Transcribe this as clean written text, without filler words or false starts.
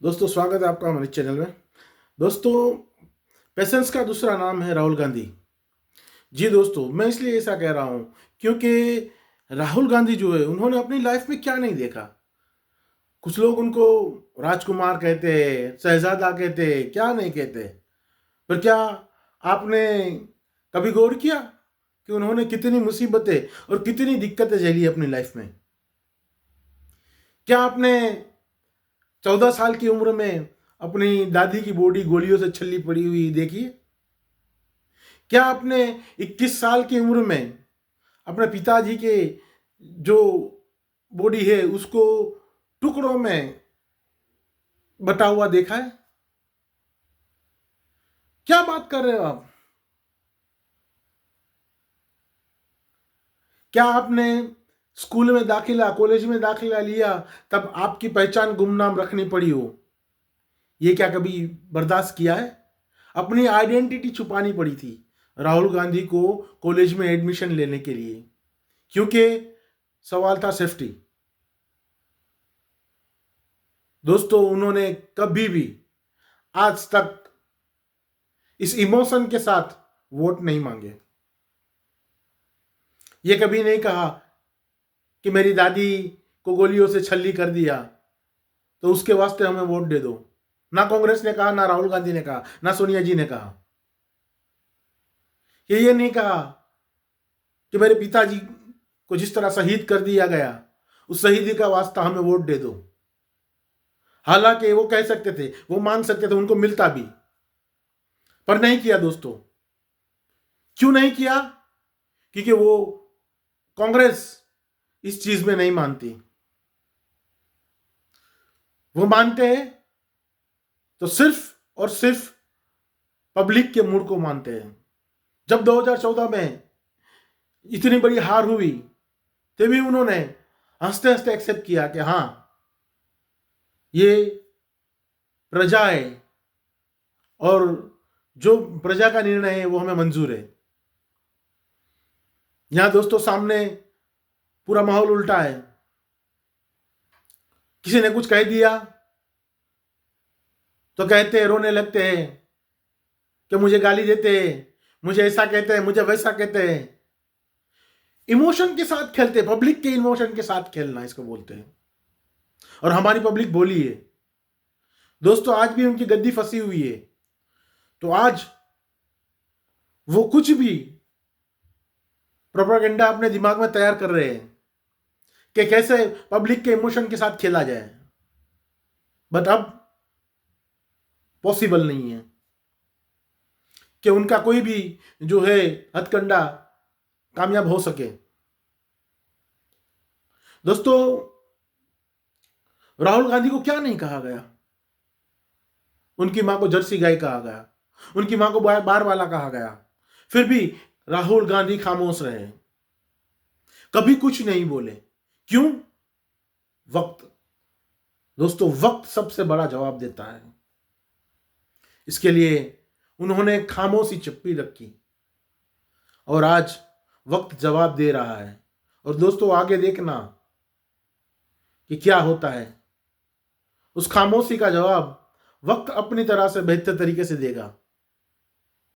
दोस्तों, स्वागत है आपका हमारे चैनल में। दोस्तों, पेशेंस का दूसरा नाम है राहुल गांधी। जी दोस्तों, मैं इसलिए ऐसा कह रहा हूँ क्योंकि राहुल गांधी जो है, उन्होंने अपनी लाइफ में क्या नहीं देखा। कुछ लोग उनको राजकुमार कहते, शहजादा कहते, क्या नहीं कहते। पर क्या आपने कभी गौर किया कि उन्होंने कितनी मुसीबतें और कितनी दिक्कतें झेली अपनी लाइफ में? क्या आपने 14 साल की उम्र में अपनी दादी की बॉडी गोलियों से छल्ली पड़ी हुई देखी है? क्या आपने 21 साल की उम्र में अपने पिताजी के जो बॉडी है उसको टुकड़ों में बटा हुआ देखा है? क्या बात कर रहे हो आप? क्या आपने स्कूल में दाखिला, कॉलेज में दाखिला लिया तब आपकी पहचान गुमनाम रखनी पड़ी हो? ये क्या कभी बर्दाश्त किया है? अपनी आइडेंटिटी छुपानी पड़ी थी राहुल गांधी को कॉलेज में एडमिशन लेने के लिए, क्योंकि सवाल था सेफ्टी। दोस्तों, उन्होंने कभी भी आज तक इस इमोशन के साथ वोट नहीं मांगे। ये कभी नहीं कहा कि मेरी दादी को गोलियों से छल्ली कर दिया तो उसके वास्ते हमें वोट दे दो। ना कांग्रेस ने कहा, ना राहुल गांधी ने कहा, ना सोनिया जी ने कहा। ये नहीं कहा कि मेरे पिताजी को जिस तरह शहीद कर दिया गया, उस शहीदी का वास्ता हमें वोट दे दो। हालांकि वो कह सकते थे, वो मांग सकते थे, उनको मिलता भी, पर नहीं किया दोस्तों। क्यों नहीं किया? क्योंकि वो कांग्रेस इस चीज में नहीं मानती। वो मानते हैं तो सिर्फ और सिर्फ पब्लिक के मूड को मानते हैं। जब 2014 में इतनी बड़ी हार हुई तभी उन्होंने हंसते हंसते एक्सेप्ट किया कि हाँ, ये प्रजा है और जो प्रजा का निर्णय है वो हमें मंजूर है। यहां दोस्तों सामने पूरा माहौल उल्टा है। किसी ने कुछ कह दिया तो कहते हैं, रोने लगते हैं कि मुझे गाली देते हैं, मुझे ऐसा कहते हैं, मुझे वैसा कहते हैं। इमोशन के साथ खेलते हैं, पब्लिक के इमोशन के साथ खेलना इसको बोलते हैं। और हमारी पब्लिक बोली है दोस्तों, आज भी उनकी गद्दी फंसी हुई है। तो आज वो कुछ भी प्रोपेगेंडा अपने दिमाग में तैयार कर रहे हैं कि कैसे पब्लिक के इमोशन के साथ खेला जाए। बट अब पॉसिबल नहीं है कि उनका कोई भी जो है हथकंडा कामयाब हो सके। दोस्तों, राहुल गांधी को क्या नहीं कहा गया? उनकी मां को जर्सी गाय कहा गया, उनकी मां को बार वाला कहा गया, फिर भी राहुल गांधी खामोश रहे, कभी कुछ नहीं बोले। क्यों? वक्त। दोस्तों, वक्त सबसे बड़ा जवाब देता है। इसके लिए उन्होंने खामोशी चप्पी रखी और आज वक्त जवाब दे रहा है। और दोस्तों, आगे देखना कि क्या होता है। उस खामोशी का जवाब वक्त अपनी तरह से बेहतर तरीके से देगा।